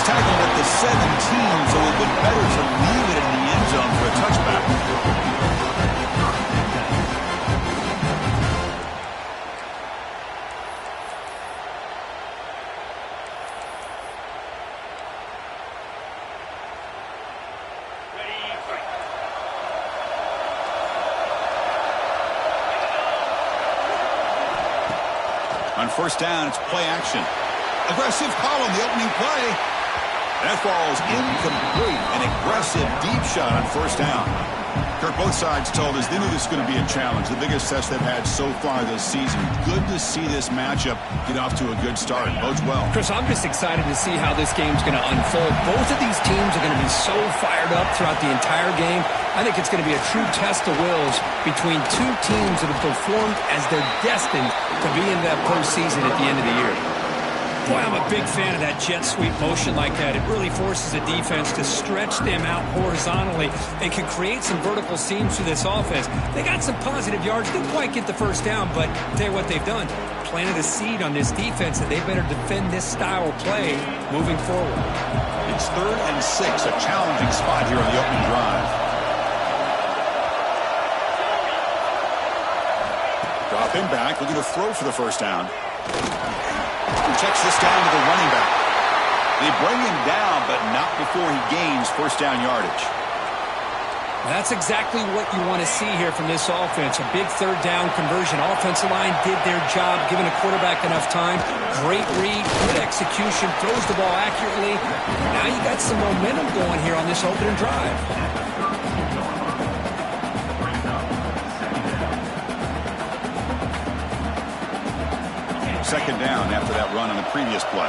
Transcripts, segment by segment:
tackled at the 17, so it would be better to leave it in the end zone for a touchback. On first down, it's play action. Aggressive call on the opening play. That ball is incomplete. An aggressive deep shot on first down. Kirk, both sides told us they knew this was going to be a challenge. The biggest test they've had so far this season. Good to see this matchup get off to a good start. Bodes well. Chris, I'm just excited to see how this game's going to unfold. Both of these teams are going to be so fired up throughout the entire game. I think it's going to be a true test of wills between two teams that have performed as they're destined to be in that postseason at the end of the year. Boy, I'm a big fan of that jet sweep motion like that. It really forces the defense to stretch them out horizontally and can create some vertical seams for this offense. They got some positive yards. Didn't quite get the first down, but I'll tell you what they've done. Planted a seed on this defense, and they better defend this style of play moving forward. It's 3rd and 6, a challenging spot here on the opening drive. Drop him back, looking to throw for the first down. Checks this down to the running back. They bring him down, but not before he gains first down yardage. That's exactly what you want to see here from this offense. A big third down conversion. Offensive line did their job, giving a quarterback enough time. Great read, good execution, throws the ball accurately. Now you got some momentum going here on this opening drive. Second down after that run on the previous play.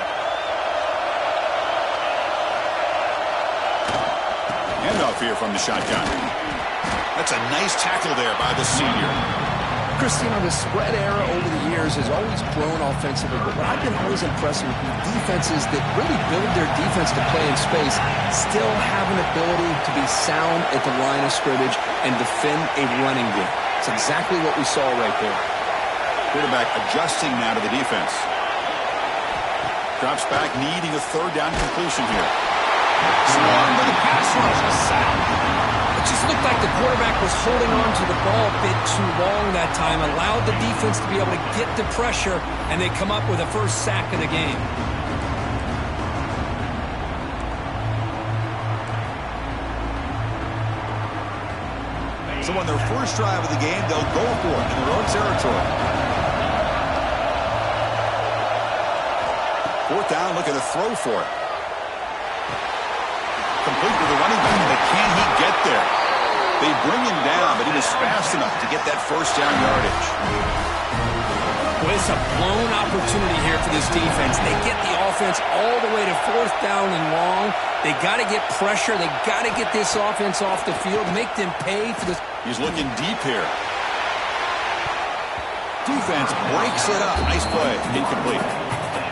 Handoff here from the shotgun. That's a nice tackle there by the senior. Christina, the spread era over the years has always grown offensively, but what I've been always impressed with defenses that really build their defense to play in space still have an ability to be sound at the line of scrimmage and defend a running game. It's exactly what we saw right there. Quarterback adjusting now to the defense. Drops back, needing a third down completion here. Swarm with the pass rush, a sack. It just looked like the quarterback was holding on to the ball a bit too long that time, allowed the defense to be able to get the pressure, and they come up with a first sack of the game. So on their first drive of the game, they'll go for it in their own territory. Fourth down, looking to throw for it. Complete with the running back, but can he get there? They bring him down, but he was fast enough to get that first down yardage. Well, it's a blown opportunity here for this defense. They get the offense all the way to fourth down and long. They got to get pressure. They got to get this offense off the field, make them pay for this. He's looking deep here. Defense breaks it up. Nice play. Incomplete.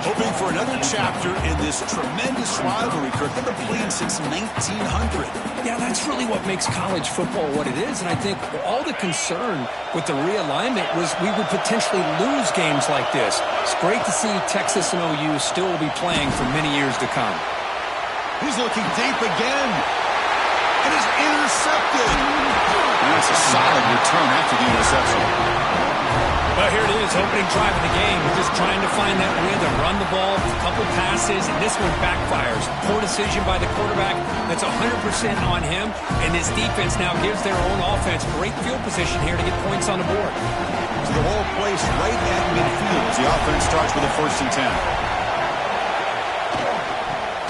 Hoping for another chapter in this tremendous rivalry, Kirk. They've been playing since 1900. Yeah, that's really what makes college football what it is. And I think all the concern with the realignment was we would potentially lose games like this. It's great to see Texas and OU still be playing for many years to come. He's looking deep again. And is intercepted. And that's a solid return after the interception. Well, here it is, opening drive of the game. We're just trying to find that rhythm, run the ball, a couple passes, and this one backfires. Poor decision by the quarterback. That's 100% on him, and this defense now gives their own offense great field position here to get points on the board. So the ball placed right at midfield as the offense starts with a 1st and 10.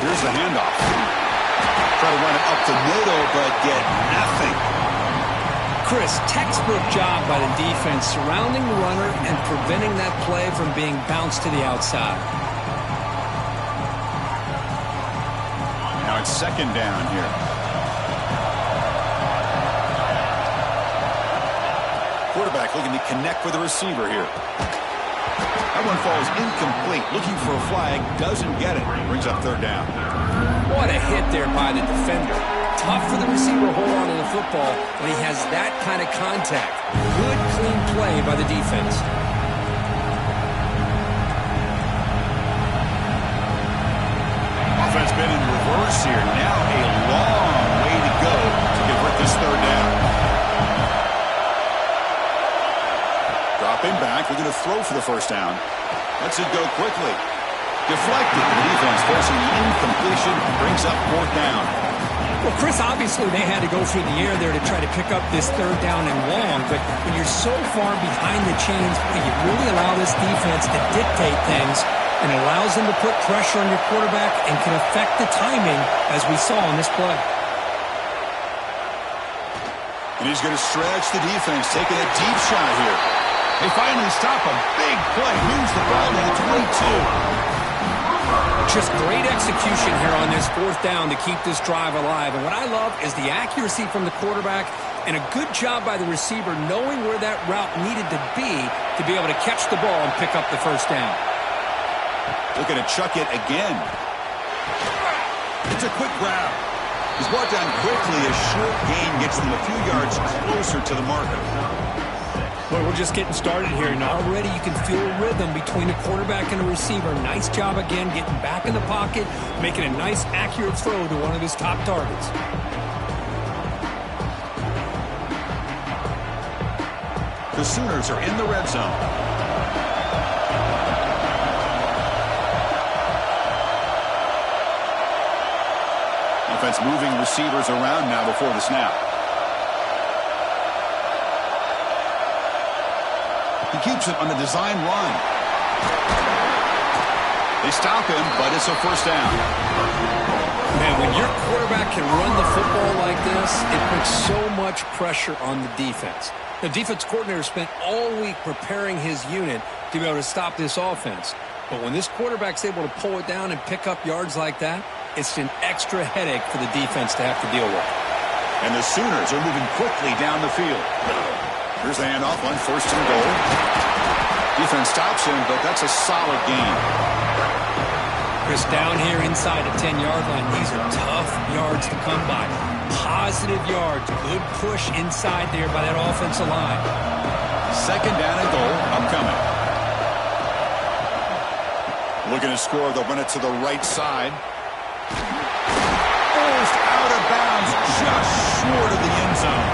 Here's the handoff. Try to run it up the middle, but get nothing. Chris, textbook job by the defense surrounding the runner and preventing that play from being bounced to the outside. Now it's second down here. Quarterback looking to connect with the receiver here. That one falls incomplete. Looking for a flag, doesn't get it. Brings up third down. What a hit there by the defender. Tough for the receiver to hold on to the football when he has that kind of contact. Good, clean play by the defense. Offense been in reverse here. Now a long way to go to convert this third down. Dropping back, looking to throw for the first down. Lets it go quickly. Deflected. The defense forcing the incompletion. Brings up fourth down. Well, Chris, obviously they had to go through the air there to try to pick up this third down and long, but when you're so far behind the chains, you really allow this defense to dictate things, and it allows them to put pressure on your quarterback and can affect the timing, as we saw on this play. And he's going to stretch the defense, taking a deep shot here. They finally stop a big play. Moves the ball to the 22. Just great execution here on this fourth down to keep this drive alive. And what I love is the accuracy from the quarterback and a good job by the receiver knowing where that route needed to be able to catch the ball and pick up the first down. Looking to chuck it again. It's a quick grab. He's brought down quickly. A short gain gets them a few yards closer to the marker. Well, we're just getting started here, and already you can feel a rhythm between the quarterback and the receiver. Nice job again getting back in the pocket, making a nice, accurate throw to one of his top targets. The Sooners are in the red zone. Offense moving receivers around now before the snap. He keeps it on the design run. They stop him, but it's a first down. Man, when your quarterback can run the football like this, it puts so much pressure on the defense. The defense coordinator spent all week preparing his unit to be able to stop this offense. But when this quarterback's able to pull it down and pick up yards like that, it's an extra headache for the defense to have to deal with. And the Sooners are moving quickly down the field. Here's the handoff on first and goal. Defense stops him, but that's a solid gain. Chris, down here inside the 10-yard line, these are tough yards to come by. Positive yards, good push inside there by that offensive line. Second down and goal upcoming. Looking to score, they'll run it to the right side. Almost out of bounds, just short of the end zone.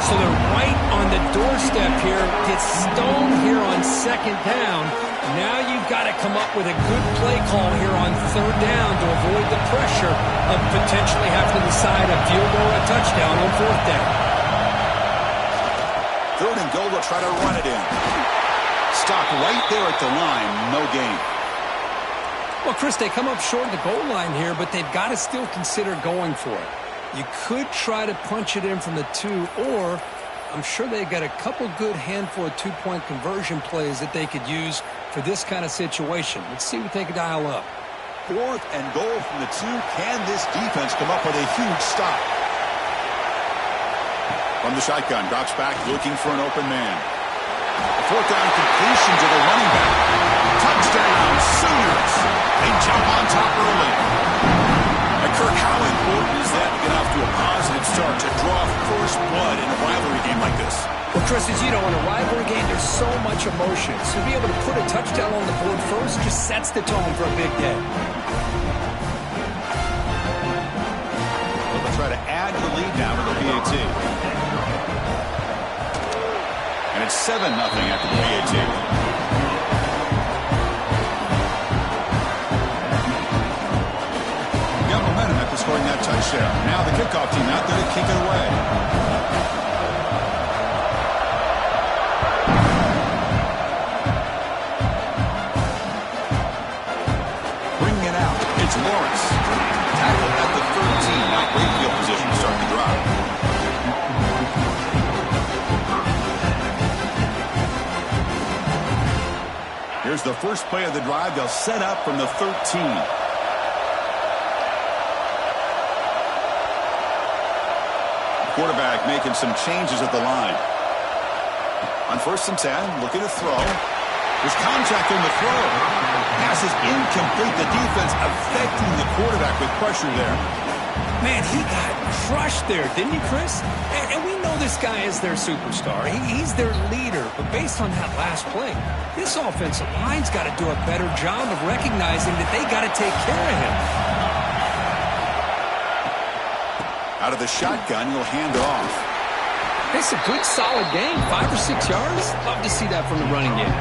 So they're right on the doorstep here. Gets stoned here on second down. Now you've got to come up with a good play call here on third down to avoid the pressure of potentially having to decide a field goal or a touchdown on fourth down. Third and goal, they'll try to run it in. Stop right there at the line. No gain. Well, Chris, they come up short of the goal line here, but they've got to still consider going for it. You could try to punch it in from the 2, or I'm sure they got a couple good handful of two-point conversion plays that they could use for this kind of situation. Let's see what they can dial up. Fourth and goal from the 2. Can this defense come up with a huge stop? From the shotgun, drops back, looking for an open man. A fourth down completion to the running back. Touchdown, Sooners. They jump on top early. Kirk, how important is that to get off to a positive start to draw first blood in a rivalry game like this? Well, Chris, as you know, in a rivalry game, there's so much emotion. So to be able to put a touchdown on the board first just sets the tone for a big day. They'll try to add to the lead now with the PAT. And it's 7-0 after the PAT. Scoring that touchdown. Now the kickoff team out there to kick it away. Bringing it out. It's Lawrence. Tackled at the 13. Now great field position to start the drive. Here's the first play of the drive. They'll set up from the 13. Quarterback making some changes at the line. On first and 10, looking to throw. There's contact on the throw. Pass is incomplete. The defense affecting the quarterback with pressure there. Man, he got crushed there, didn't he, Chris? And we know this guy is their superstar. He's their leader. But based on that last play, this offensive line's got to do a better job of recognizing that they got to take care of him. Out of the shotgun, he'll hand off. It's a good, solid game. 5 or 6 yards. Love to see that from the running game.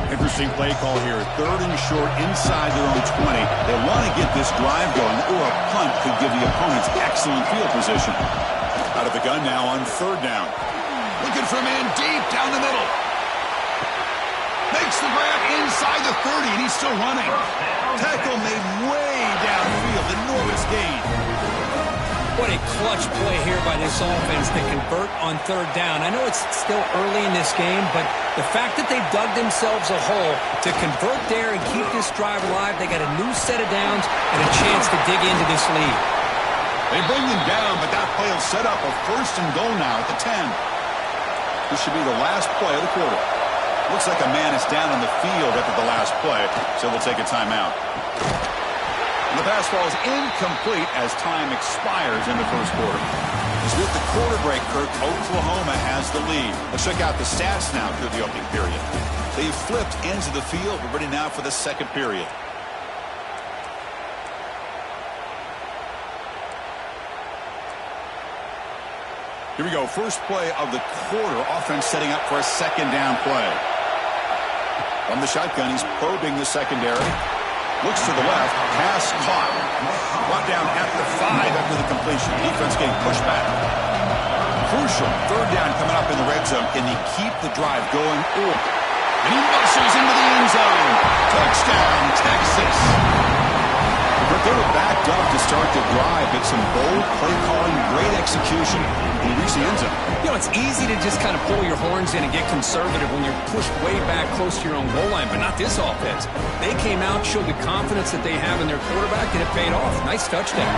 Interesting play call here. 3rd and short inside their own 20. They want to get this drive going, or a punt could give the opponents excellent field position. Out of the gun now on 3rd down. Looking for a man deep down the middle. Makes the grab inside the 30, and he's still running. Tackle made way downfield. Enormous gain. What a clutch play here by this offense to convert on 3rd down. I know it's still early in this game, but the fact that they've dug themselves a hole to convert there and keep this drive alive, they got a new set of downs and a chance to dig into this lead. They bring them down, but that play will set up a 1st and goal now at the 10. This should be the last play of the quarter. Looks like a man is down on the field after the last play, so they'll take a timeout. And the pass ball is incomplete as time expires in the 1st quarter. As with the quarter break, Kirk, Oklahoma has the lead. Let's check out the stats now through the opening period. They've flipped ends of the field. We're ready now for the 2nd period. Here we go. First play of the quarter. Offense setting up for a 2nd down play. From the shotgun, he's probing the secondary. Looks to the left. Pass caught. Brought down at the 5 after the completion. Defense getting pushed back. Crucial. 3rd down coming up in the red zone. Can he keep the drive going? And he muscles into the end zone. Touchdown, Texas. They were backed up to start the drive, but some bold play calling, great execution, and he reached the end zone. You know, it's easy to just kind of pull your horns in and get conservative when you're pushed way back close to your own goal line, but not this offense. They came out, showed the confidence that they have in their quarterback, and it paid off. Nice touchdown.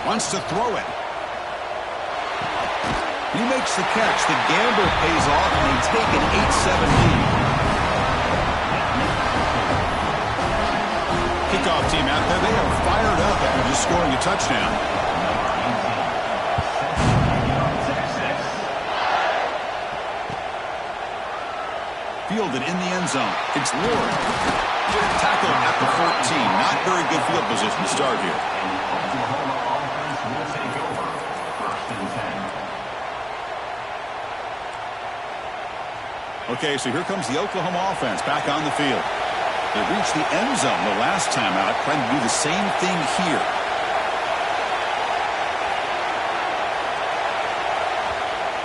Wants to throw it. He makes the catch. The gamble pays off, and they take an 8-7 lead. Kickoff team out there. They are fired up after just scoring a touchdown. Fielded in the end zone. It's Lord. Tackle at the 14. Not very good field position to start here. Okay, so here comes the Oklahoma offense back on the field. They reached the end zone the last time out, trying to do the same thing here.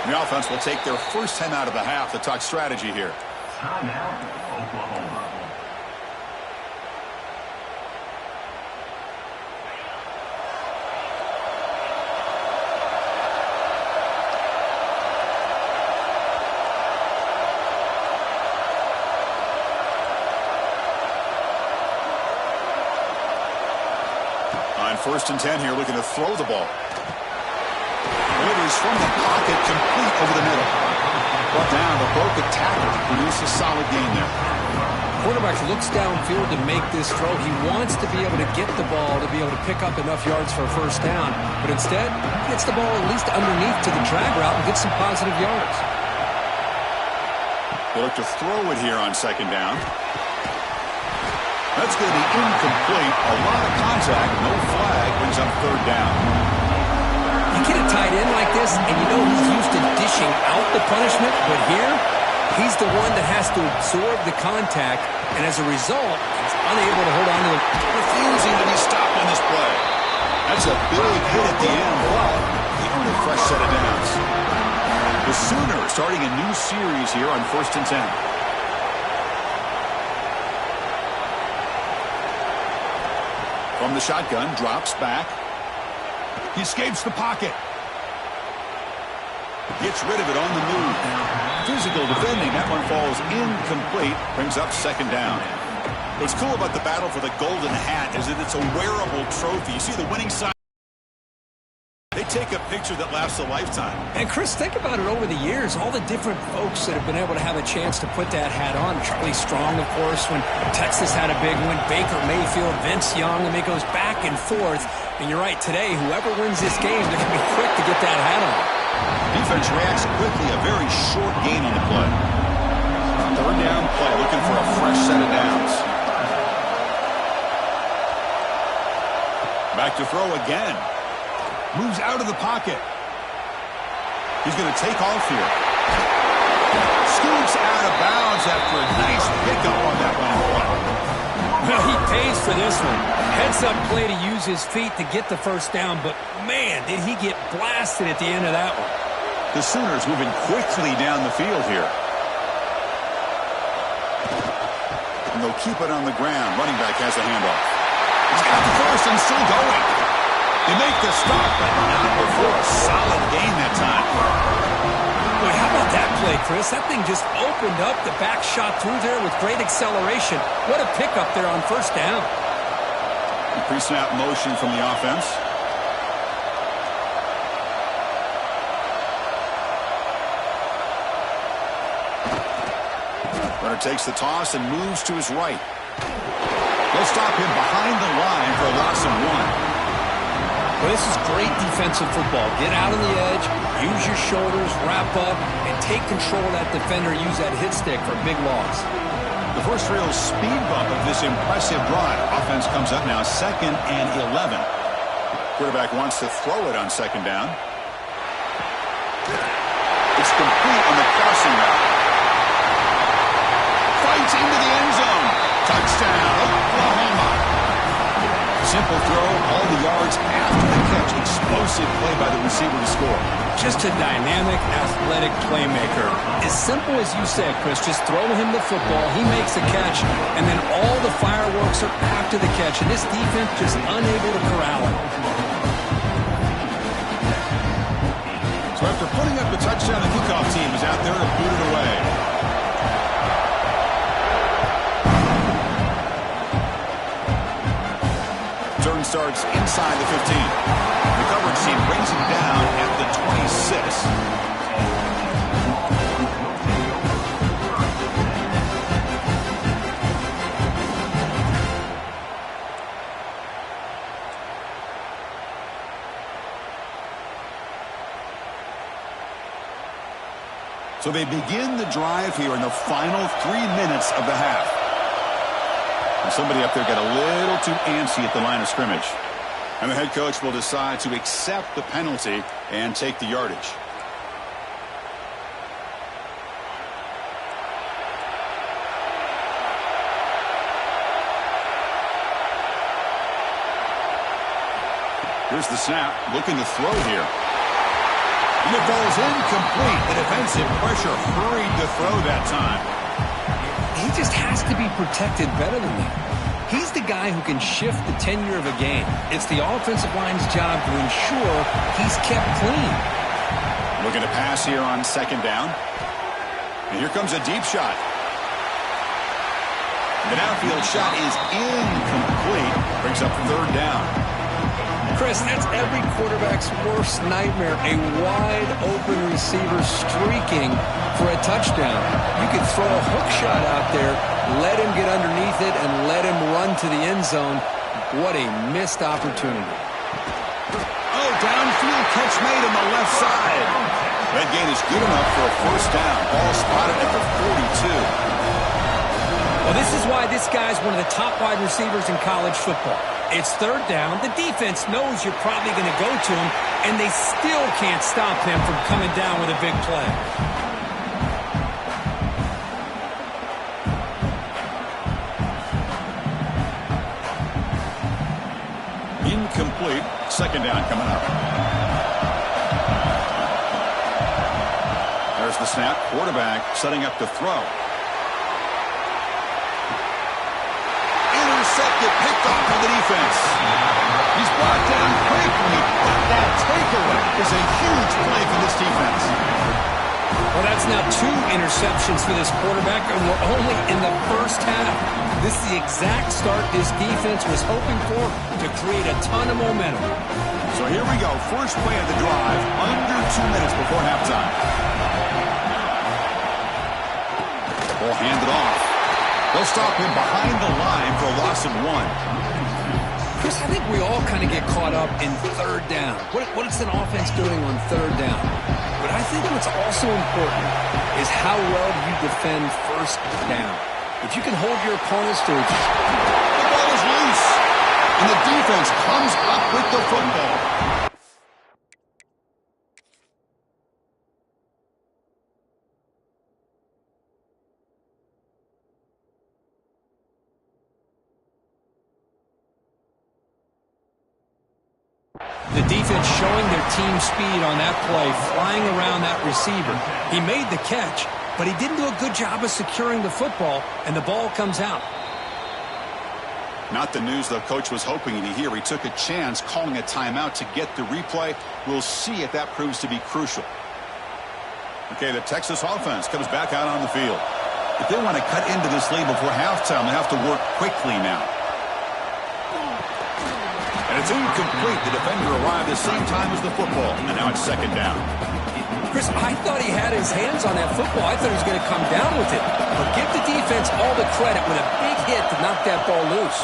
The offense will take their first time out of the half to talk strategy here. Timeout, Oklahoma. On 1st and 10 here, looking to throw the ball. Delivers from the pocket, complete over the middle. Brought down, but broke the tackle to produce a solid gain there. Quarterback looks downfield to make this throw. He wants to be able to get the ball to be able to pick up enough yards for a 1st down, but instead, he gets the ball at least underneath to the drag route and gets some positive yards. They look to throw it here on 2nd down. That's going to be incomplete. A lot of contact. No flag. Brings up 3rd down. You get a tight end like this, and you know he's used to dishing out the punishment, but here, he's the one that has to absorb the contact, and as a result, he's unable to hold on to it. Refusing to be stopped on this play. That's a big hit at the end, but he earned a fresh set of downs. The Sooners starting a new series here on 1st and 10. From the shotgun, drops back. He escapes the pocket. Gets rid of it on the move. Physical defending. That one falls incomplete. Brings up 2nd down. What's cool about the battle for the golden hat is that it's a wearable trophy. You see the winning side. They take a picture that lasts a lifetime. And Chris, think about it over the years, all the different folks that have been able to have a chance to put that hat on. Charlie Strong, of course, when Texas had a big win. Baker Mayfield, Vince Young, and it goes back and forth. And you're right, today, whoever wins this game, they're going to be quick to get that hat on. Defense reacts quickly, a very short gain on the play. 3rd down play, looking for a fresh set of downs. back to throw again. Moves out of the pocket. He's going to take off here. Scoots out of bounds after a nice pickup on that one in front. Well, he pays for this one. Heads-up play to use his feet to get the first down, but, man, did he get blasted at the end of that one. The Sooners moving quickly down the field here. And they'll keep it on the ground. Running back has a handoff. He's got the first and still going. They make the stop, but not before a solid gain that time. Boy, how about that play, Chris? That thing just opened up. The back shot through there with great acceleration. What a pickup there on first down. Pre-snap motion from the offense. Runner takes the toss and moves to his right. They'll stop him behind the line for a loss of 1. Well, this is great defensive football. Get out on the edge, use your shoulders, wrap up, and take control of that defender. Use that hit stick for a big loss. The first real speed bump of this impressive drive. Offense comes up now 2nd and 11. Quarterback wants to throw it on 2nd down. It's complete on the crossing route. Fights into the end zone. Touchdown, Oklahoma. Simple throw, all the yards after the catch. Explosive play by the receiver to score. Just a dynamic, athletic playmaker. As simple as you said, Chris, just throw him the football, he makes a catch, and then all the fireworks are after the catch, and this defense just unable to corral him. So after putting up the touchdown, the kickoff team is out there to boot it away. Turn starts inside the 15. The coverage team brings him down at the 26. So they begin the drive here in the final 3 minutes of the half. And somebody up there got a little too antsy at the line of scrimmage. And the head coach will decide to accept the penalty and take the yardage. Here's the snap, looking to throw here. And the ball's incomplete. The defensive pressure hurried to throw that time. He just has to be protected better than that. He's the guy who can shift the tenure of a game. It's the offensive line's job to ensure he's kept clean. Looking to pass here on 2nd down. And here comes a deep shot. The downfield shot is incomplete. Brings up 3rd down. Chris, that's every quarterback's worst nightmare. A wide-open receiver streaking for a touchdown. You could throw a hook shot out there, let him get underneath it, and let him run to the end zone. What a missed opportunity. Oh, downfield catch made on the left side. That gain is good enough for a 1st down. Ball spotted at the 42. Well, this is why this guy's one of the top wide receivers in college football. It's 3rd down. The defense knows you're probably going to go to him, and they still can't stop him from coming down with a big play. Incomplete. 2nd down coming up. There's the snap. Quarterback setting up to throw. Intercepted, picked off by the defense. He's brought down quickly, but that takeaway is a huge play for this defense. Well, that's now 2 interceptions for this quarterback, and we're only in the first half. This is the exact start this defense was hoping for to create a ton of momentum. So here we go. First play of the drive, under 2 minutes before halftime. Ball handed off. They'll stop him behind the line for a loss of 1. Chris, I think we all kind of get caught up in 3rd down. What is an offense doing on 3rd down? But I think what's also important is how well you defend 1st down. If you can hold your opponents to it. The ball is loose. And the defense comes up with the football. The defense showing their team speed on that play, flying around that receiver. He made the catch, but he didn't do a good job of securing the football, and the ball comes out. Not the news the coach was hoping to hear. He took a chance calling a timeout to get the replay. We'll see if that proves to be crucial. Okay, the Texas offense comes back out on the field. If they want to cut into this lead before halftime, they have to work quickly now. And it's incomplete. The defender arrived the same time as the football. And now it's second down. Chris, I thought he had his hands on that football. I thought he was going to come down with it. But give the defense all the credit with a big hit to knock that ball loose.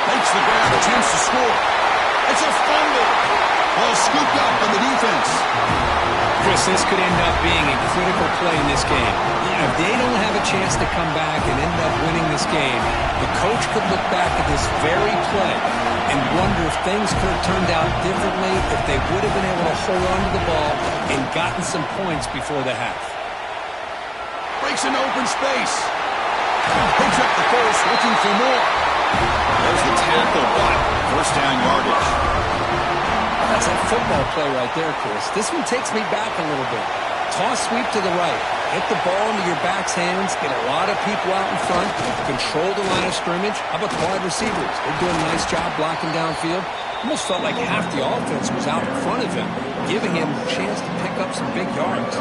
Makes the grab, a chance to score. It's a fumble. Ball scooped up on the defense. Chris, this could end up being a critical play in this game. If they don't have a chance to come back and end up winning this game, the coach could look back at this very play and wonder if things could have turned out differently if they would have been able to hold on to the ball and gotten some points before the half. Breaks an open space. Picks up the force, looking for more. There's the tackle, but first down yardage. That's a football play right there, Chris. This one takes me back a little bit. Toss sweep to the right. Get the ball into your back's hands. Get a lot of people out in front. Control the line of scrimmage. How about the wide receivers? They're doing a nice job blocking downfield. Almost felt like half the offense was out in front of him, giving him a chance to pick up some big yards.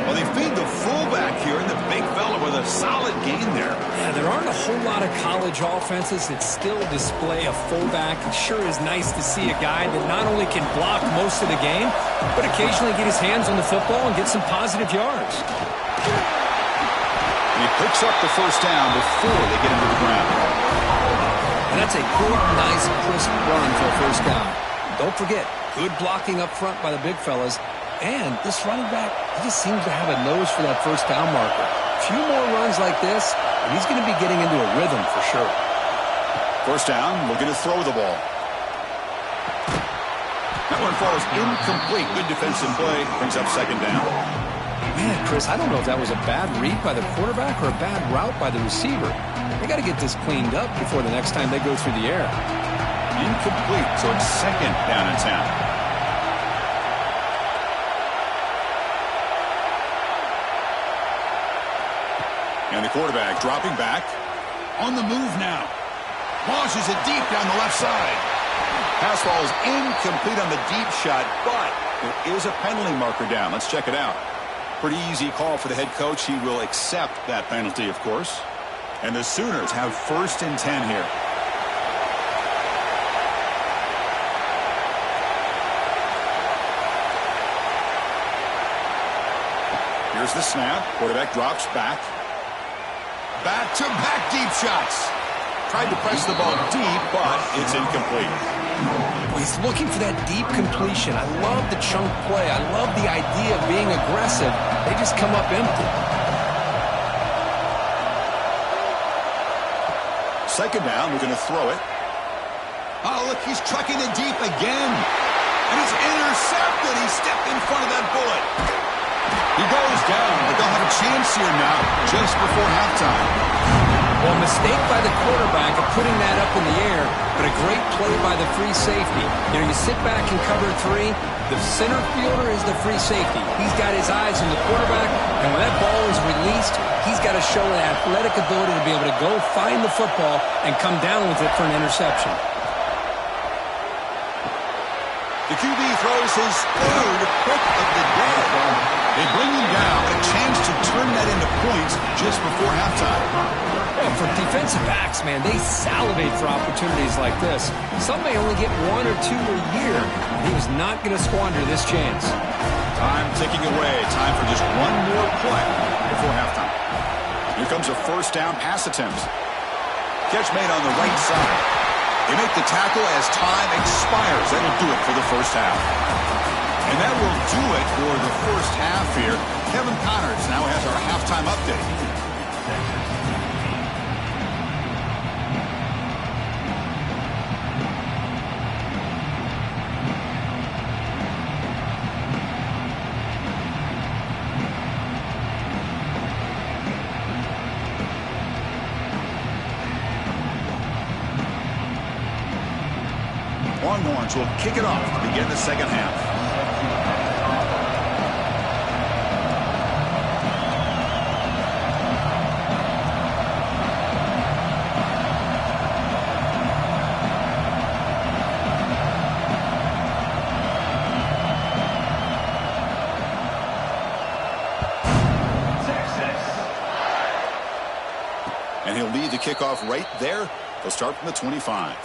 Well, they feed the fullback here, and the big fella with a solid gain there. Yeah, there aren't a whole lot of college offenses that still display a fullback. It sure is nice to see a guy that not only can block most of the game, but occasionally get his hands on the football and get some positive yards. And he picks up the first down before they get into the ground. And that's a good, nice, crisp run for a first down. Don't forget, good blocking up front by the big fellas. And this running back, he just seems to have a nose for that first down marker. A few more runs like this, and he's going to be getting into a rhythm for sure. First down, looking to throw the ball. That one falls incomplete. Good defensive play, brings up second down. Man, Chris, I don't know if that was a bad read by the quarterback or a bad route by the receiver. They got to get this cleaned up before the next time they go through the air. Incomplete, so it's second down and 10. And the quarterback dropping back. On the move now. Launches it deep down the left side. Pass ball is incomplete on the deep shot, but there is a penalty marker down. Let's check it out. Pretty easy call for the head coach. He will accept that penalty, of course. And the Sooners have first and 10 here. Here's the snap. Quarterback drops back. Back-to-back deep shots. Tried to press the ball deep, but it's incomplete. He's looking for that deep completion. I love the chunk play. I love the idea of being aggressive. They just come up empty. Second down, we're going to throw it. Oh, look, he's trucking it deep again. And he's intercepted. He stepped in front of that bullet. He goes down, but they'll have a chance here now, just before halftime. Well, mistake by the quarterback of putting that up in the air, but a great play by the free safety. You know, you sit back and cover three. The center fielder is the free safety. He's got his eyes on the quarterback, and when that ball is released, he's got to show an athletic ability to be able to go find the football and come down with it for an interception. The QB throws his third pick of the day. They bring him down, a chance to turn that into points just before halftime. Well, for defensive backs, man, they salivate for opportunities like this. Some may only get one or two a year. He was not going to squander this chance. Time ticking away. Time for just one more play before halftime. Here comes a first down pass attempt. Catch made on the right side. They make the tackle as time expires. That'll do it for the first half. And that will do it for the first half here. Kevin Connors now has our halftime update. offense will kick it off to begin the second half. And he'll lead the kickoff right there. He'll start from the 25.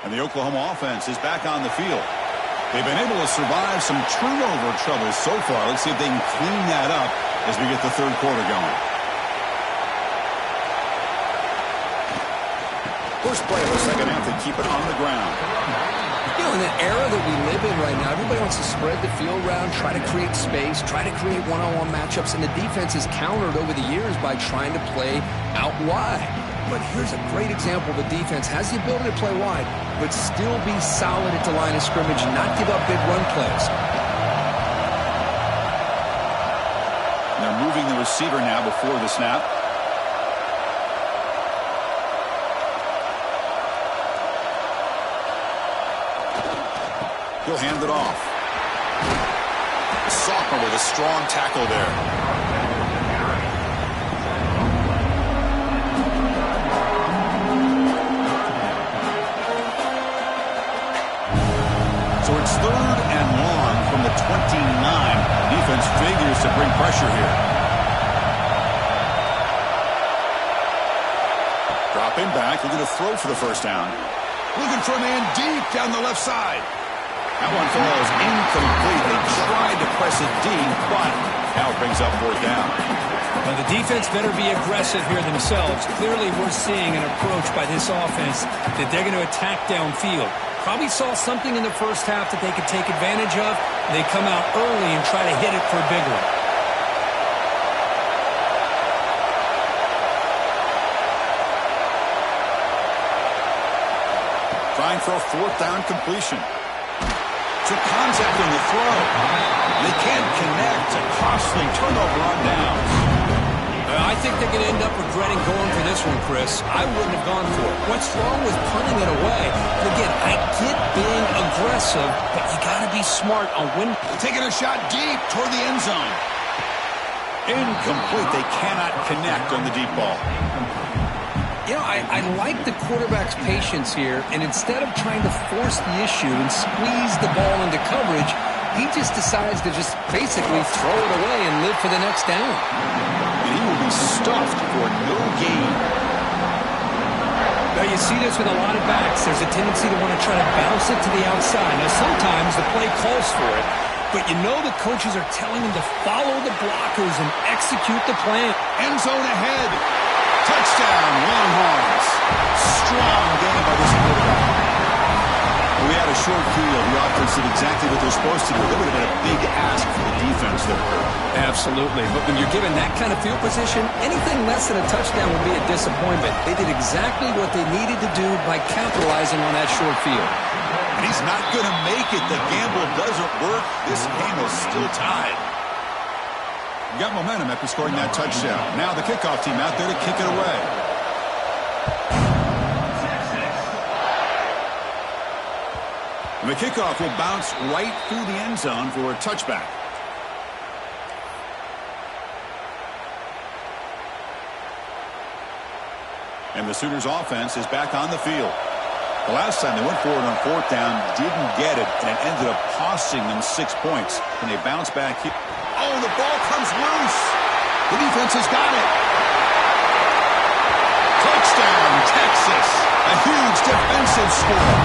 And the Oklahoma offense is back on the field. They've been able to survive some turnover troubles so far. Let's see if they can clean that up as we get the third quarter going. First play of the second half, they keep it on the ground. You know, in the era that we live in right now, everybody wants to spread the field around, try to create space, try to create one-on-one matchups, and the defense has countered over the years by trying to play out wide. But here's a great example. The defense has the ability to play wide, but still be solid at the line of scrimmage and not give up big run plays. They're moving the receiver now before the snap. He'll hand it off. The sophomore with a strong tackle there. So it's 3rd and long from the 29. Defense figures to bring pressure here. Dropping back, looking to throw for the first down. Looking for a man deep down the left side. That one falls incomplete. They tried to press it deep, but now it brings up 4th down. Well, the defense better be aggressive here themselves. Clearly, we're seeing an approach by this offense that they're going to attack downfield. Probably saw something in the first half that they could take advantage of. They come out early and try to hit it for a big one. Trying for a 4th down completion. To contact on the throw. They can't connect. A costly turnover on downs. I think they're going to end up regretting going for this one, Chris. I wouldn't have gone for it. What's wrong with punting it away? And again, I get being aggressive, but you got to be smart on when. Taking a shot deep toward the end zone. Incomplete. They cannot connect on the deep ball. You know, I like the quarterback's patience here, and instead of trying to force the issue and squeeze the ball into coverage, he just decides to just basically throw it away and live for the next down. And he will be stuffed for no gain. Now, you see this with a lot of backs. There's a tendency to want to try to bounce it to the outside. Now, sometimes the play calls for it, but you know the coaches are telling them to follow the blockers and execute the plan. End zone ahead. Touchdown, Longhorns. Strong game by this quarterback. We had a short field. The offense did exactly what they're supposed to do. That would have been a big ask for the defense there. Absolutely. But when you're given that kind of field position, anything less than a touchdown would be a disappointment. They did exactly what they needed to do by capitalizing on that short field. And he's not going to make it. The gamble doesn't work. This game is still tied. Got momentum after scoring that touchdown. Now the kickoff team out there to kick it away. And the kickoff will bounce right through the end zone for a touchback. And the Sooners offense is back on the field. The last time they went for it on 4th down, didn't get it, and it ended up costing them 6 points. And they bounce back here. Oh, the ball comes loose. The defense has got it. Touchdown, Texas. A huge defensive score.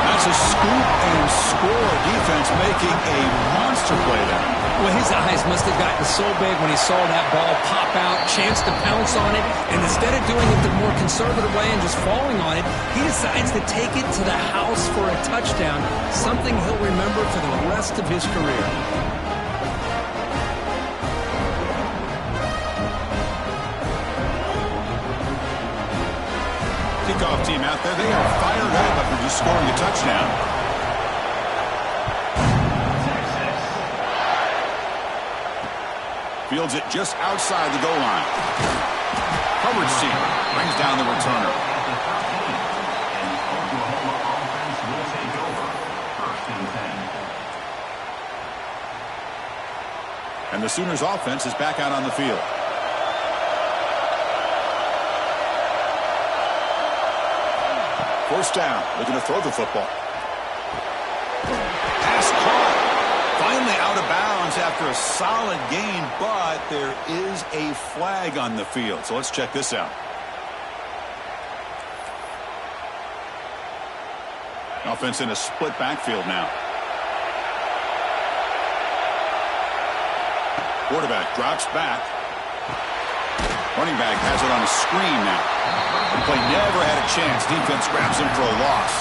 That's a scoop and score. Defense making a monster play there. Well, his eyes must have gotten so big when he saw that ball pop out, chance to pounce on it, and instead of doing it the more conservative way and just falling on it, he decides to take it to the house for a touchdown, something he'll remember for the rest of his career. kickoff team out there. They are fired up after just scoring a touchdown. Fields it just outside the goal line. Coverage team brings down the returner. And the Sooners offense is back out on the field. First down, looking to throw the football. Pass caught. Finally out of bounds after a solid gain, but there is a flag on the field. So let's check this out. Offense in a split backfield now. Quarterback drops back. Running back has it on a screen now. The play never had a chance. Defense grabs him for a loss.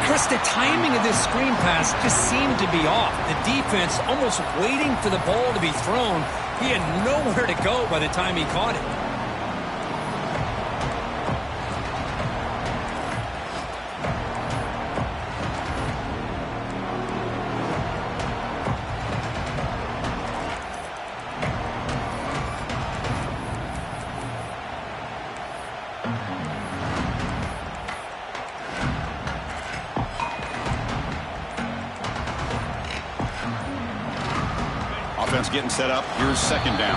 Chris, the timing of this screen pass just seemed to be off. The defense almost waiting for the ball to be thrown. He had nowhere to go by the time he caught it. Getting set up. Here's second down.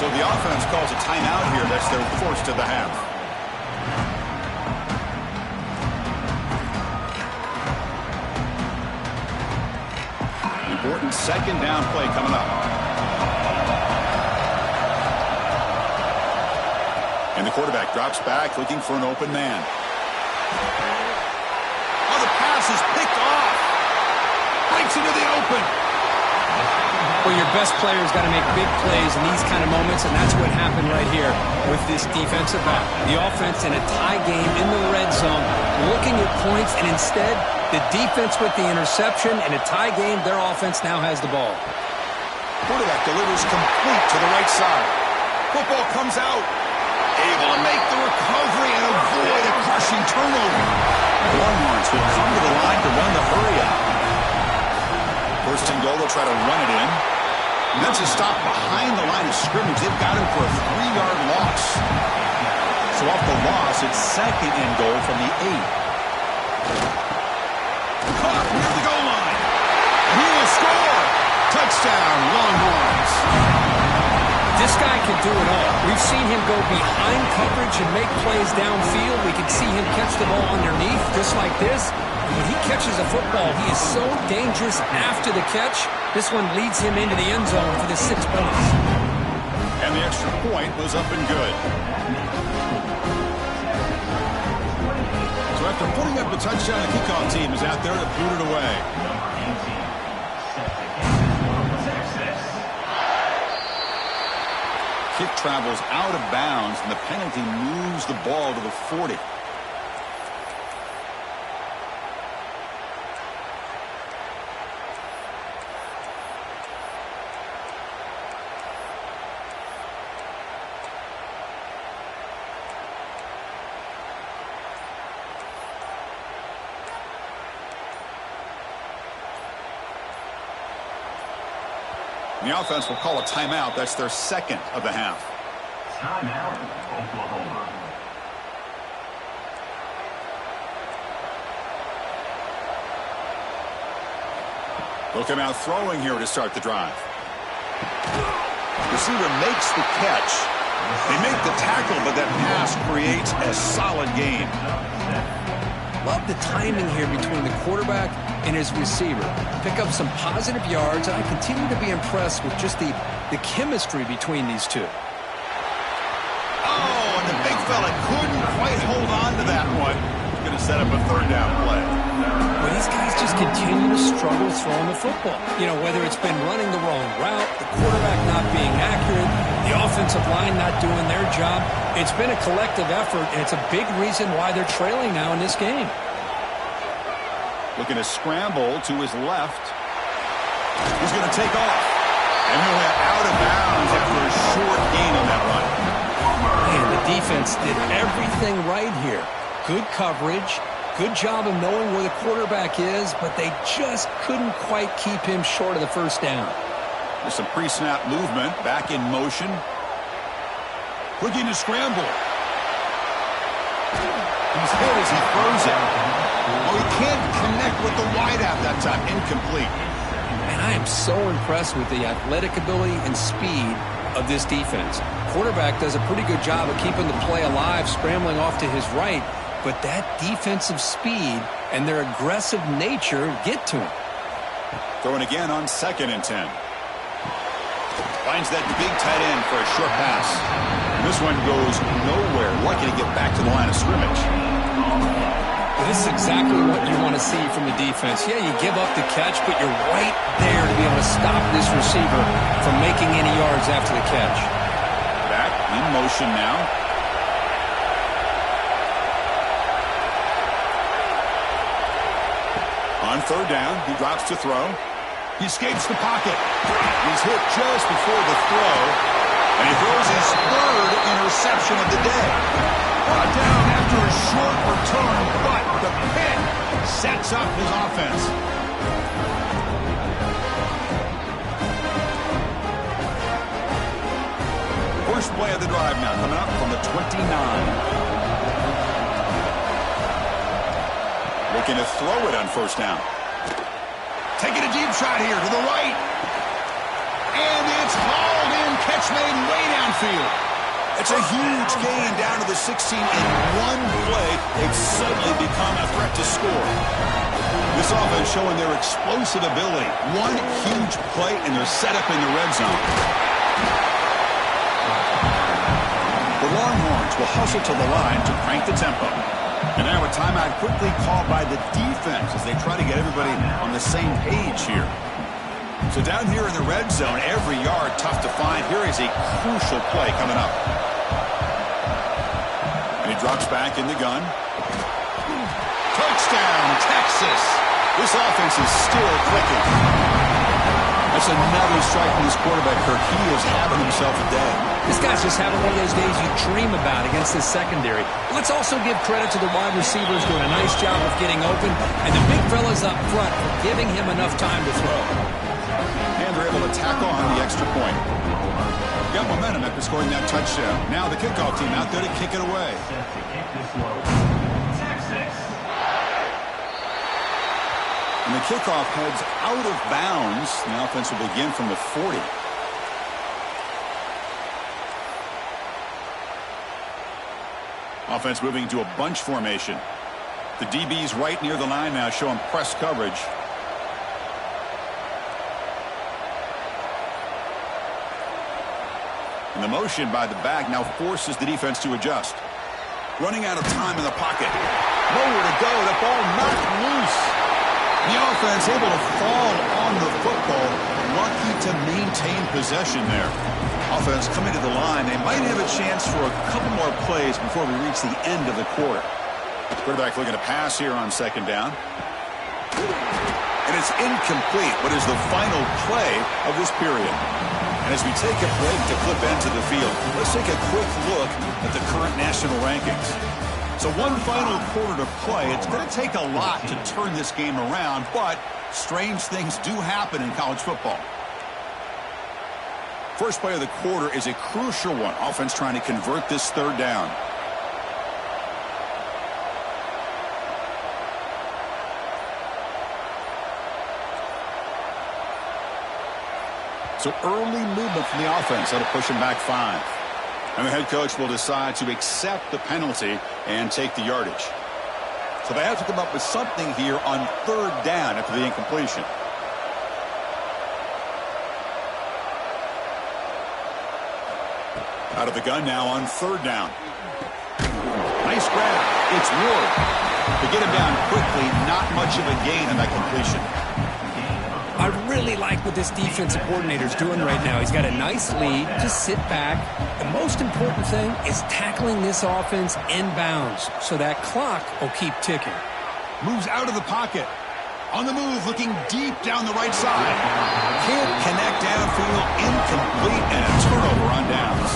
So the offense calls a timeout here. That's their first of the half. Important second down play coming up. And the quarterback drops back looking for an open man. Oh, the pass is picked off. Breaks into the open. Well, your best player's got to make big plays in these kind of moments, and that's what happened right here with this defensive back. The offense in a tie game in the red zone, looking at points, and instead, the defense with the interception. In a tie game, their offense now has the ball. Quarterback delivers complete to the right side. Football comes out. Able to make the recovery and avoid a crushing turnover. The Longhorns will come to the line to run the hurry up. First and goal, they'll try to run it in. And that's a stop behind the line of scrimmage. They've got him for a 3-yard loss. So off the loss, it's second and goal from the 8. Caught near the goal line. He will score. Touchdown, Longhorns. This guy can do it all. We've seen him go behind coverage and make plays downfield. We can see him catch the ball underneath, just like this. When he catches a football, he is so dangerous after the catch. This one leads him into the end zone for the 6 points. And the extra point was up and good. So after putting up a touchdown, the kickoff team is out there to boot it away. Kick travels out of bounds, and the penalty moves the ball to the 40. The offense will call a timeout. That's their second of the half. Timeout, Oklahoma. They'll come out throwing here to start the drive. Receiver makes the catch. They make the tackle, but that pass creates a solid gain. Love the timing here between the quarterback and his receiver. Pick up some positive yards, and I continue to be impressed with just the chemistry between these two. Oh, and the big fella couldn't quite hold on to that one. Going to set up a third down play. But these guys just continue to struggle throwing the football. You know, whether it's been running the wrong route, the quarterback not being accurate, the offensive line not doing their job. It's been a collective effort, and it's a big reason why they're trailing now in this game. Looking to scramble to his left. He's going to take off. And he went out of bounds after a short gain on that run. Man, the defense did everything right here. Good coverage, good job of knowing where the quarterback is, but they just couldn't quite keep him short of the first down. There's some pre-snap movement, back in motion. Looking to scramble. He's hit as he throws it. Oh, he can't connect with the wideout that time. Incomplete. And I am so impressed with the athletic ability and speed of this defense. Quarterback does a pretty good job of keeping the play alive, scrambling off to his right, but that defensive speed and their aggressive nature get to him. Throwing again on 2nd and 10. Finds that big tight end for a short pass. And this one goes nowhere. Lucky to get back to the line of scrimmage. This is exactly what you want to see from the defense. Yeah, you give up the catch, but you're right there to be able to stop this receiver from making any yards after the catch. Back in motion now. On 3rd down, he drops to throw. He escapes the pocket. He's hit just before the throw, and he throws his 3rd interception of the day. Brought down after a short return, but the pick sets up his offense. First play of the drive now, coming up from the 29. Looking to throw it on 1st down. Taking a deep shot here to the right. And it's hauled in. Catch made way downfield. It's a huge gain down to the 16 in one play. They've suddenly become a threat to score. This offense showing their explosive ability. One huge play, and they're set up in the red zone. The Longhorns will hustle to the line to crank the tempo. And now a timeout quickly called by the defense as they try to get everybody on the same page here. So down here in the red zone, every yard tough to find. Here is a crucial play coming up. And he drops back in the gun. Touchdown, Texas. This offense is still clicking. That's another strike from this quarterback, Kirk. He is having himself a day. This guy's just having one of those days you dream about against this secondary. Let's also give credit to the wide receivers doing a nice job of getting open, and the big fellas up front for giving him enough time to throw. And they're able to tackle on the extra point. Got momentum after scoring that touchdown. Now the kickoff team out there to kick it away. And the kickoff heads out of bounds. The offense will begin from the 40. Offense moving to a bunch formation. The DB's right near the line now, showing press coverage. And the motion by the back now forces the defense to adjust. Running out of time in the pocket. Nowhere to go. The ball knocked loose. The offense able to fall on the football. Lucky to maintain possession there. Offense coming to the line. They might have a chance for a couple more plays before we reach the end of the quarter. Quarterback looking to pass here on 2nd down. And it's incomplete. What is the final play of this period? And as we take a break to flip into the field, let's take a quick look at the current national rankings. So one final quarter to play. It's going to take a lot to turn this game around, but strange things do happen in college football. First play of the quarter is a crucial one. Offense trying to convert this 3rd down. So early movement from the offense that'll push him back 5. And the head coach will decide to accept the penalty and take the yardage. So they have to come up with something here on 3rd down after the incompletion. Out of the gun now on 3rd down. Nice grab. It's Ward. To get him down quickly, not much of a gain on that completion. I really like what this defensive coordinator's doing right now. He's got a nice lead. Just sit back. The most important thing is tackling this offense inbounds so that clock will keep ticking. Moves out of the pocket. On the move, looking deep down the right side. Can't connect downfield. Incomplete, and a turnover on downs.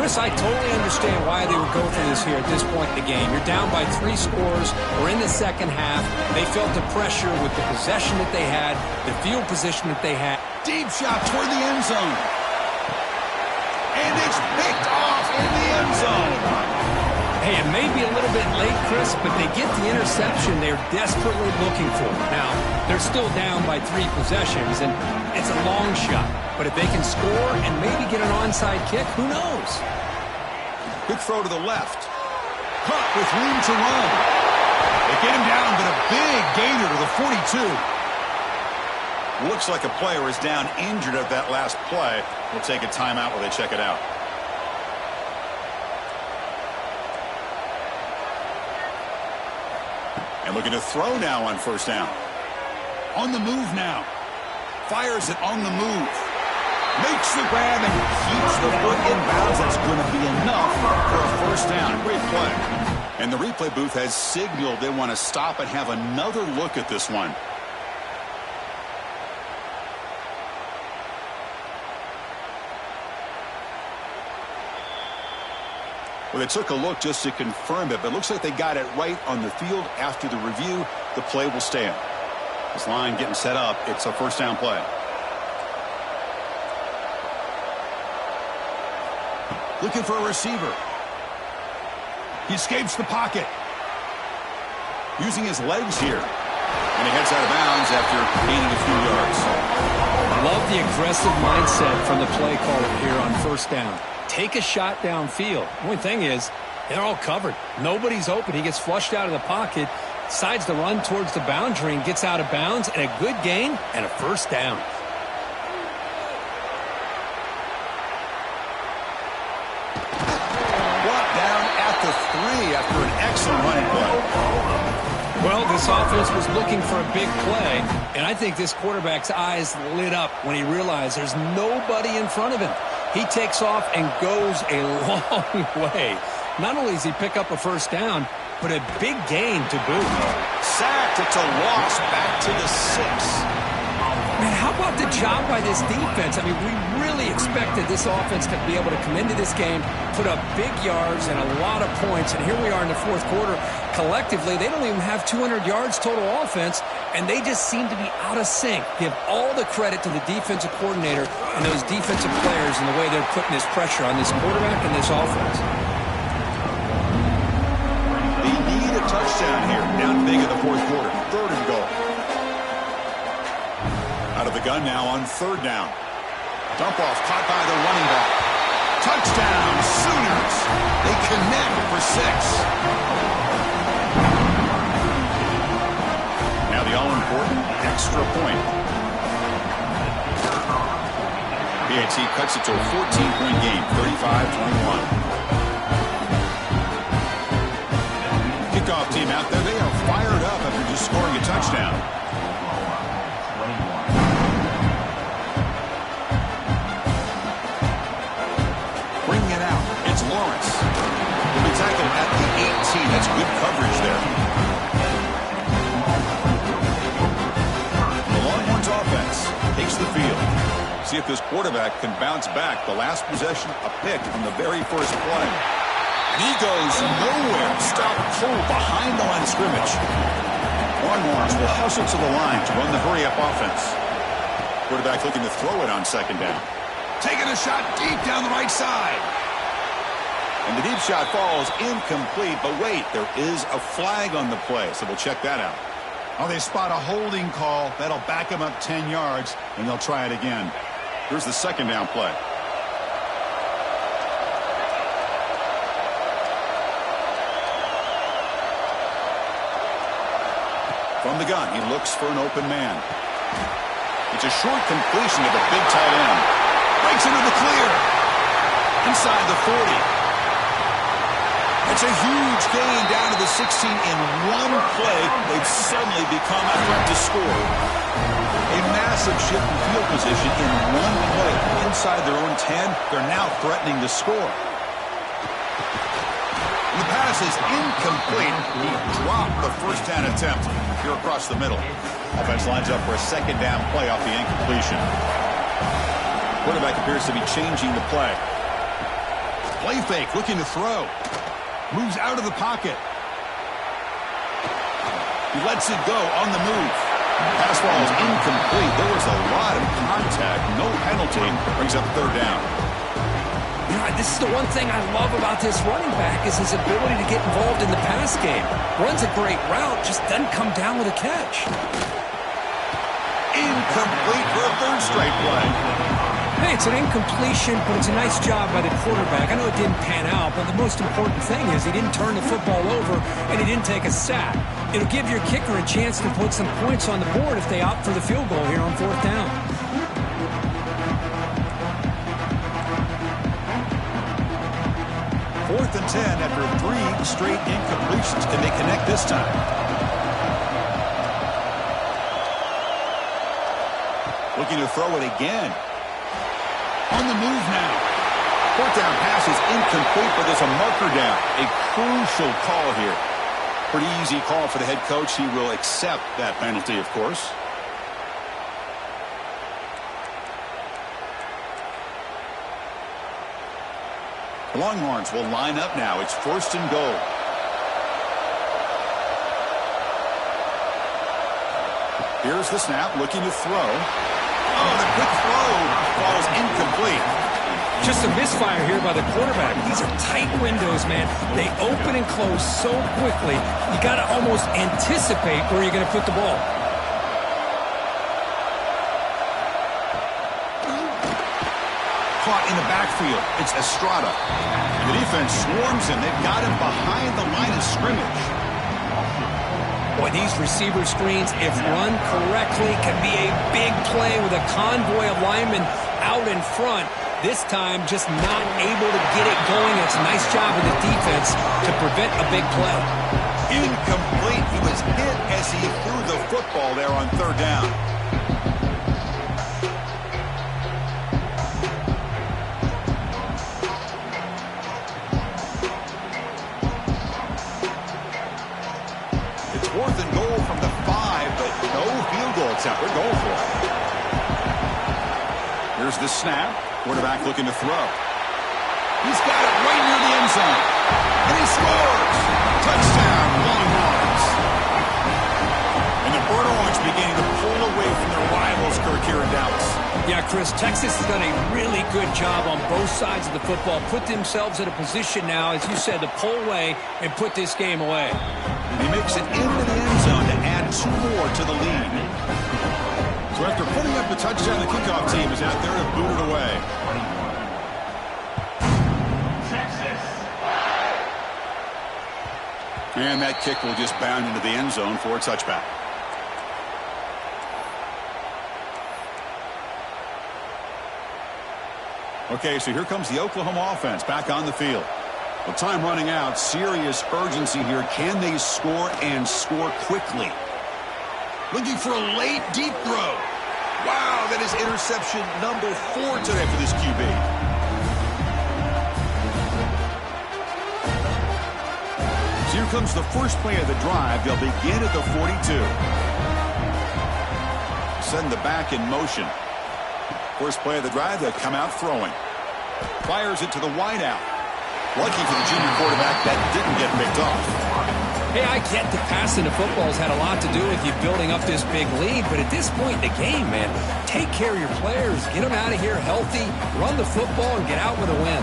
Chris, I totally understand why they would go for this here at this point in the game. You're down by 3 scores. We're in the second half. They felt the pressure with the possession that they had, the field position that they had. Deep shot toward the end zone. And it's picked off in the end zone. Hey, it may be a little bit late, Chris, but they get the interception they're desperately looking for. Now, they're still down by 3 possessions, and it's a long shot. But if they can score and maybe get an onside kick, who knows? Quick throw to the left. Caught with room to run. They get him down, but a big gainer to the 42. Looks like a player is down injured at that last play. We'll take a timeout while they check it out. And looking to throw now on first down. On the move now. Fires it on the move. Makes the grab and keeps the foot in bounds. That's going to be enough for a first down. Great play. And the replay booth has signaled they want to stop and have another look at this one. Well, they took a look just to confirm it, but it looks like they got it right on the field. After the review, the play will stand. This line getting set up. It's a first down play. Looking for a receiver. He escapes the pocket. Using his legs here. And he heads out of bounds after gaining a few yards. I love the aggressive mindset from the play caller here on first down. Take a shot downfield. The only thing is, they're all covered. Nobody's open. He gets flushed out of the pocket, decides to run towards the boundary and gets out of bounds, and a good gain and a first down. Brought down at the 3 after an excellent running play. Well, this offense was looking for a big play, and I think this quarterback's eyes lit up when he realized there's nobody in front of him. He takes off and goes a long way. Not only does he pick up a first down, but a big gain to boot. Sacked. It's a loss back to the 6. Man, how about the job by this defense? I mean, we really expected this offense to be able to come into this game, put up big yards and a lot of points, and here we are in the fourth quarter. Collectively, they don't even have 200 yards total offense, and they just seem to be out of sync. Give all the credit to the defensive coordinator and those defensive players and the way they're putting this pressure on this quarterback and this offense. They need a touchdown here. Down big in the fourth quarter. 3rd and goal. Out of the gun now on 3rd down. Dump off caught by the running back. Touchdown, Sooners. They connect for 6. Now the all-important extra point. PAT cuts it to a 14-point game, 35-21. Kickoff team out there, they are fired up after just scoring a touchdown. Bringing it out, it's Lawrence. He'll be tackled at the 18. That's good coverage there. The Longhorns offense takes the field. See if this quarterback can bounce back. The last possession, a pick on the very first play. And he goes nowhere. Stop cold behind the line of scrimmage. Longhorns will hustle to the line to run the hurry-up offense. Quarterback looking to throw it on 2nd down. Taking a shot deep down the right side. And the deep shot falls incomplete. But wait, there is a flag on the play, so we'll check that out. Oh, they spot a holding call. That'll back them up 10 yards, and they'll try it again. Here's the 2nd down play. From the gun, he looks for an open man. It's a short completion to the big tight end. Breaks into the clear. Inside the 40. It's a huge gain down to the 16 in one play. They've suddenly become a threat to score. A massive shift in field position in one play. Inside their own 10, they're now threatening to score. And the pass is incomplete. He dropped the first down attempt here across the middle. Offense lines up for a 2nd down play off the incompletion. Quarterback appears to be changing the play. Play fake, looking to throw. Moves out of the pocket. He lets it go on the move. Pass ball is incomplete. There was a lot of contact. No penalty. Brings up third down. You know, this is the one thing I love about this running back is his ability to get involved in the pass game. Runs a great route, just doesn't come down with a catch. Incomplete for a third straight play. Hey, it's an incompletion, but it's a nice job by the quarterback. I know it didn't pan out, but the most important thing is he didn't turn the football over and he didn't take a sack. It'll give your kicker a chance to put some points on the board if they opt for the field goal here on fourth down. Fourth and 10 after 3 straight incompletions. Can they connect this time? Looking to throw it again. On the move now. Fourth down pass is incomplete, but there's a marker down. A crucial call here. Pretty easy call for the head coach. He will accept that penalty, of course. The Longhorns will line up now. It's first and goal. Here's the snap, looking to throw. Oh, the quick throw falls incomplete. Just a misfire here by the quarterback. These are tight windows, man. They open and close so quickly. You got to almost anticipate where you're going to put the ball. Caught in the backfield. It's Estrada. And the defense swarms him. They've got him behind the line of scrimmage. Boy, these receiver screens, if run correctly, can be a big play with a convoy of linemen out in front. This time, just not able to get it going. It's a nice job of the defense to prevent a big play. Incomplete. He was hit as he threw the football there on third down. It's fourth and goal from the 5, but no field goal attempt. We're going for it. Here's the snap. Quarterback looking to throw. He's got it right near the end zone. And he scores! Touchdown, Longhorns. And the Bird Orange beginning to pull away from their rivals, Kirk, here in Dallas. Yeah, Chris, Texas has done a really good job on both sides of the football. Put themselves in a position now, as you said, to pull away and put this game away. And he makes it into the end zone to add 2 more to the lead. So after putting up the touchdown, the kickoff team is out there to boot it away. And that kick will just bound into the end zone for a touchback. Okay, so here comes the Oklahoma offense back on the field. With time running out, serious urgency here. Can they score and score quickly? Looking for a late, deep throw. Wow, that is interception number 4 today for this QB. So here comes the first play of the drive. They'll begin at the 42. Send the back in motion. First play of the drive, they'll come out throwing. Fires it to the wideout. Lucky for the junior quarterback, that didn't get picked off. Hey, I get the passing the football's had a lot to do with you building up this big lead, but at this point in the game, man, take care of your players, get them out of here healthy, run the football, and get out with a win.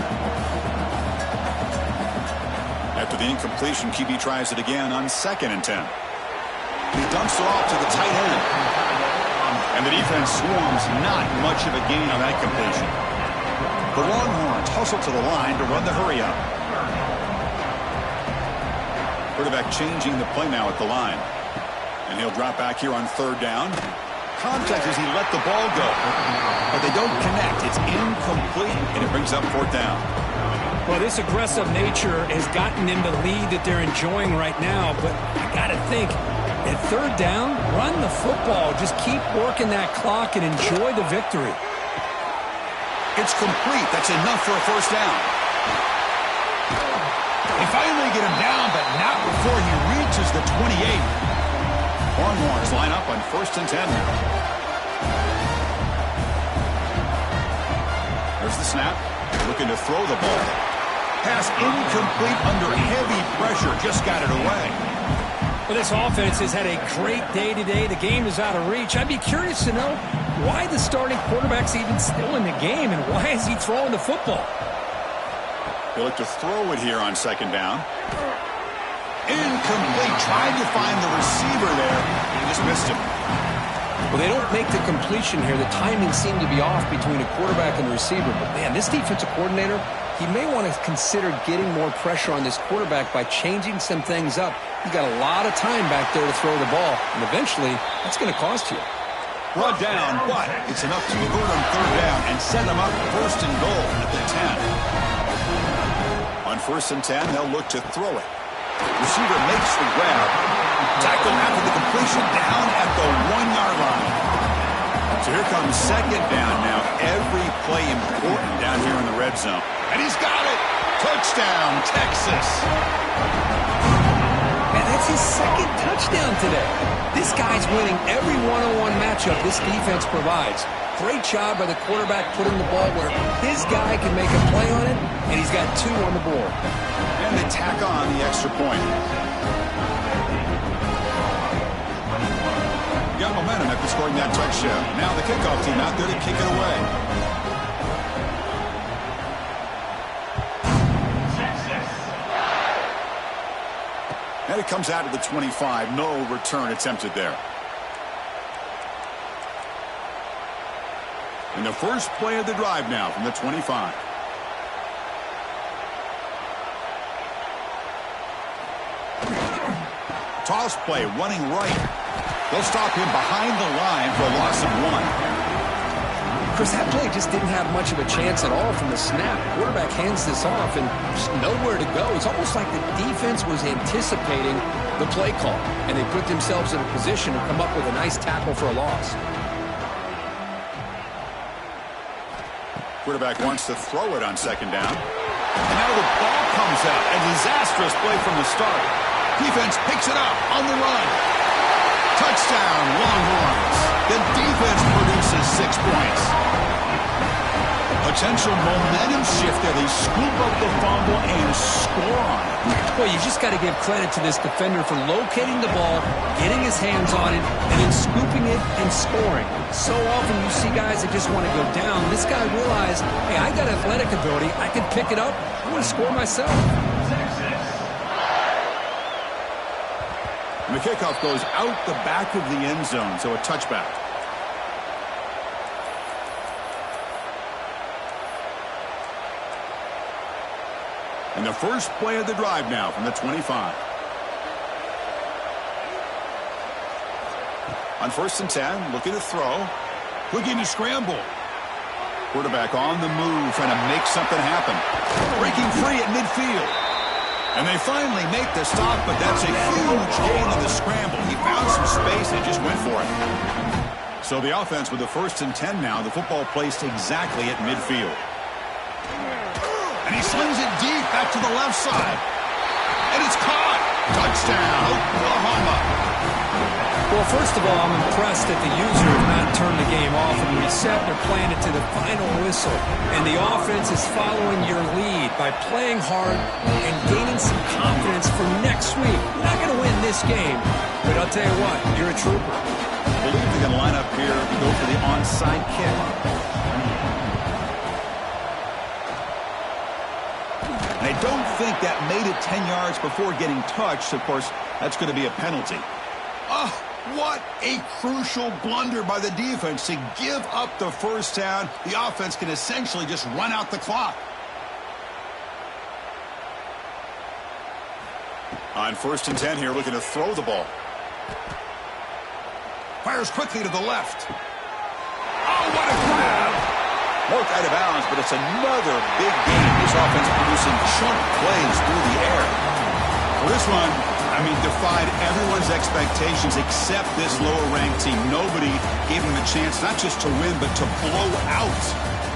After the incompletion, QB tries it again on 2nd and 10. He dumps it off to the tight end. And the defense swarms, not much of a gain on that completion. The Longhorns hustle to the line to run the hurry up. Quarterback changing the play now at the line. And he'll drop back here on third down. Contact as he let the ball go. But they don't connect. It's incomplete, and it brings up fourth down. Well, this aggressive nature has gotten them the lead that they're enjoying right now. But I got to think, at third down, run the football. Just keep working that clock and enjoy the victory. It's complete. That's enough for a first down. They finally get him down, but not before he reaches the 28. Longhorns line up on 1st and 10 now. There's the snap. Looking to throw the ball. pass incomplete under heavy pressure. Just got it away. Well, this offense has had a great day today. The game is out of reach. I'd be curious to know why the starting quarterback's even still in the game, and why is he throwing the football? He'll look to throw it here on second down. Incomplete. Tried to find the receiver there. He just missed him. Well, they don't make the completion here. The timing seemed to be off between a quarterback and the receiver. But, man, this defensive coordinator, he may want to consider getting more pressure on this quarterback by changing some things up. He's got a lot of time back there to throw the ball, and eventually that's going to cost you. Brought down, but it's enough to convert on third down and set them up first and goal at the 10. On first and 10, they'll look to throw it. Receiver makes the grab. Tackle after the completion down at the 1-yard line. So here comes second down now. Every play important down here in the red zone. And he's got it. Touchdown, Texas. Man, that's his second touchdown today. This guy's winning every one-on-one matchup this defense provides. Great job by the quarterback putting the ball where his guy can make a play on it, and he's got 2 on the board. And they tack on the extra point. Got momentum after scoring that touchdown. Now the kickoff team out there to kick it away. And it comes out of the 25. No return attempted there. And the first play of the drive now from the 25. Toss play running right. They'll stop him behind the line for a loss of 1. Chris, that play just didn't have much of a chance at all from the snap. Quarterback hands this off and just nowhere to go. It's almost like the defense was anticipating the play call, and they put themselves in a position to come up with a nice tackle for a loss. Quarterback wants to throw it on second down. And now the ball comes out. A disastrous play from the start. Defense picks it up on the run. Touchdown, Longhorns. The defense produces 6 points. Potential momentum shift there. They scoop up the fumble and score on it. Well, you just got to give credit to this defender for locating the ball, getting his hands on it, and then scooping it and scoring. So often you see guys that just want to go down. This guy realized, hey, I got athletic ability. I can pick it up. I want to score myself. And the kickoff goes out the back of the end zone, so a touchback. And the first play of the drive now from the 25. On first and 10, looking to throw. Looking to scramble. Quarterback on the move, trying to make something happen. Breaking free at midfield. And they finally make the stop, but that's a huge gain on the scramble. He found some space and just went for it. So the offense with the first and 10 now, the football placed exactly at midfield. And he slings it deep back to the left side. And it's caught. Touchdown, Oklahoma. Well, first of all, I'm impressed that the user has not turned the game off and reset. They're playing it to the final whistle. And the offense is following your lead by playing hard and gaining some confidence for next week. You're not going to win this game, but I'll tell you what, you're a trooper. I believe they're going to line up here to go for the onside kick. And I don't think that made it 10 yards before getting touched. Of course, that's going to be a penalty. Oh, what a crucial blunder by the defense to give up the first down. The offense can essentially just run out the clock. On first and 10 here, looking to throw the ball. Fires quickly to the left. Oh, what a grab! Marked out of bounds, but it's another big game. This offense producing chunk plays through the air. For this one, I mean, defied everyone's expectations except this lower-ranked team. Nobody gave them a chance not just to win, but to blow out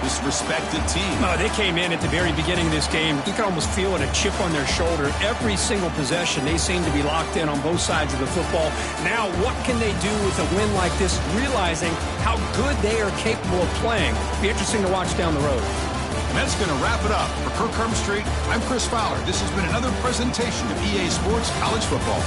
this respected team. No, they came in at the very beginning of this game. You can almost feel it, a chip on their shoulder. Every single possession, they seem to be locked in on both sides of the football. Now, what can they do with a win like this, realizing how good they are capable of playing? Be interesting to watch down the road. And that's going to wrap it up. For Kirk Street, I'm Chris Fowler. This has been another presentation of EA Sports College Football.